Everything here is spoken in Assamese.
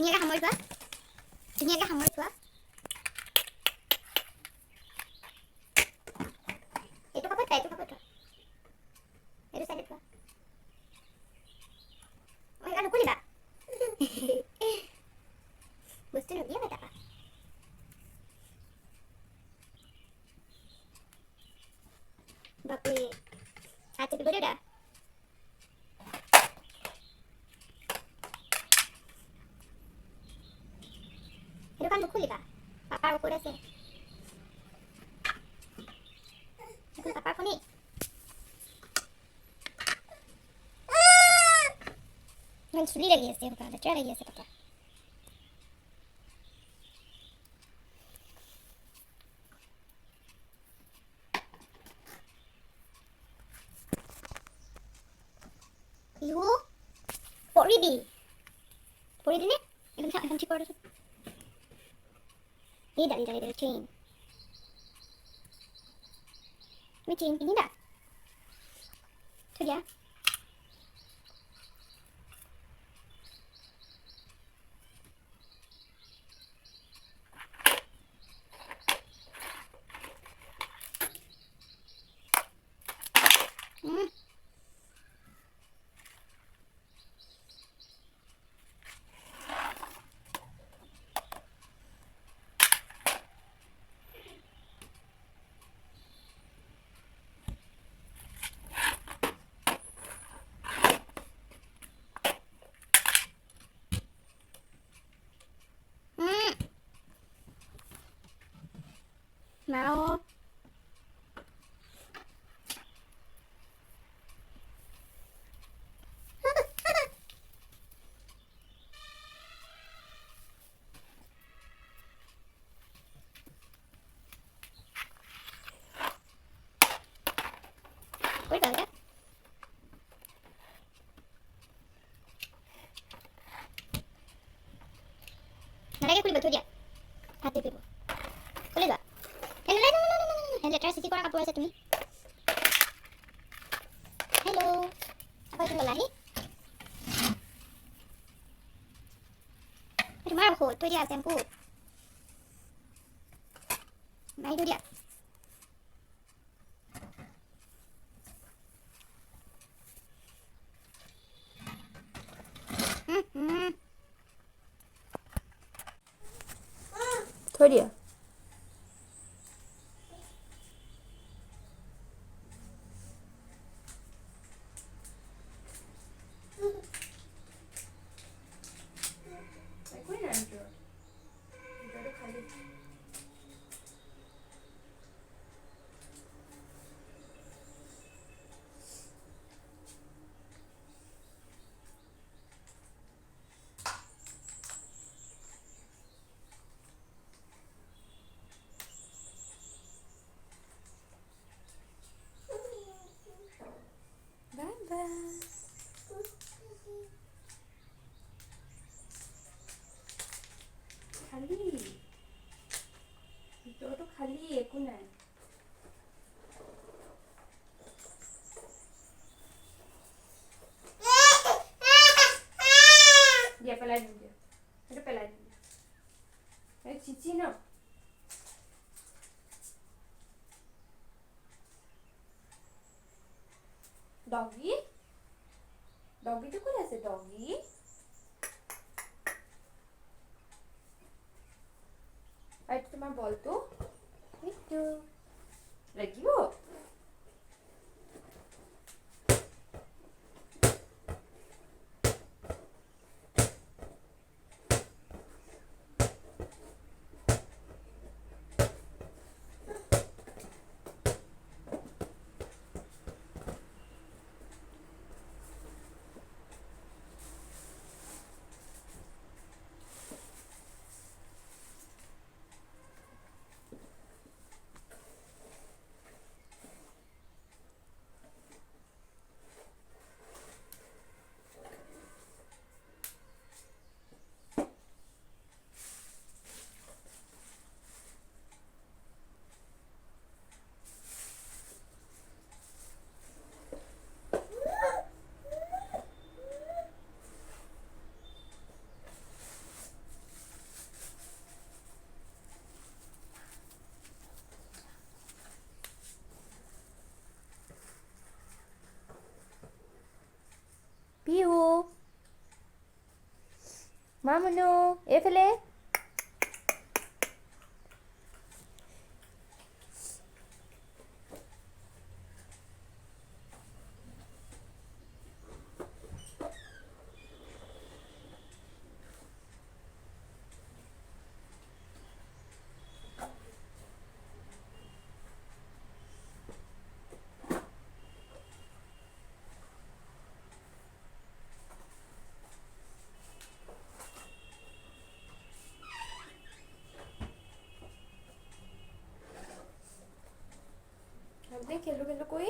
ধুনীয়াকৈ সামৰি থোৱা, ধুনীয়াকৈ সামৰি থোৱা। এইটো কাপত থোৱা, এইটো কাপত থোৱা, এইটো চাইডে থোৱা। এইবাৰ নুকুলিবা বস্তু নুলিয়াবা তাৰপা। বাপৰে হাত চেপিব দেই দা। সেইটো কাম নুখুলিবা, পাপাৰ ঔষধ আছে। এখন পাপাৰ ফোনেই। ইমান চুলি লাগি আছে, লেতেৰা লাগি আছে পাপা। ইহু পৰিবি, পৰিবিনে একদম ঠিক কৰা দেচোন। এই দালি চেইন, তুমি চেইন পিন্ধিবা থৈ দিয়া। Mau Ôi trời đất. Nakalagay ko libat ho dia. Hati pipo. Kulit ba? Hello, no. Hello, sisi ko na kapura sa tumi. Hello. Apa itu lagi? Terima kasih. Itu dia shampoo. Nah itu dia. Thôi đi ạ. খালি ভিতৰটো খালি একো নাই। দিয়া পেলাই দিম দিয়া, সেইটো পেলাই দিম দিয়া। এই চিচি ন ডগি, ডগিটো ক'ত আছে ডগি? এইটো তোমাৰ বলটো এইটো লাগিব। মামুনু এইফালে খেলো খেলো কৰি